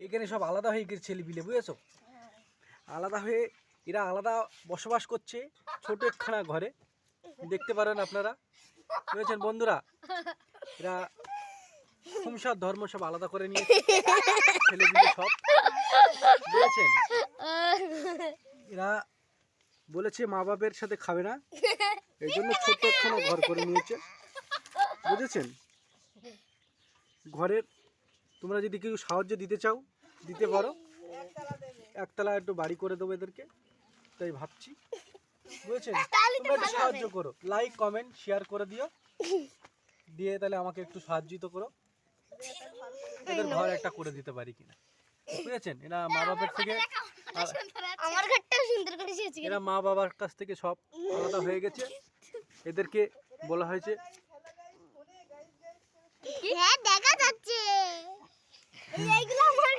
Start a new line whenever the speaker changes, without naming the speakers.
এখানে সব আলাদা হয়ে গেছে ছেলেপিলে, বুঝেছো? আলাদা হয়ে এরা আলাদা বসবাস করছে ছোট একখানা ঘরে, দেখতে পারেন আপনারা, বুঝেছেন বন্ধুরা? এরা সংসার ধর্ম সব আলাদা করে নিয়েছে ছেলেপিলে সব, বুঝেছেন? এরা বলেছে মা বাপের সাথে খাবে না, এই জন্য ছোট্ট একখানা ঘর করে নিয়েছে, বুঝেছেন? ঘরের তোমরা যদি কেউ সাহায্য দিতে চাও দিতে পারো, একতলা একটু বাড়ি করে দেবো এদেরকে, তাই ভাবছি, বুঝেছেন? তোমরা একটু সাহায্য করো, লাইক কমেন্ট শেয়ার করে দিও, দিয়ে তাহলে আমাকে একটু সাহায্য করো, এদের ঘর একটা করে দিতে পারি কিনা, বুঝেছেন? এরা মা বাবার থেকে
আমার ঘরটাও সুন্দর করে সেজে
এরা মা বাবার কাছ থেকে সব আলাদা হয়ে গেছে, এদেরকে বলা হয়েছে
হ্যাঁ দেখা যাচ্ছে এইগুলো আমার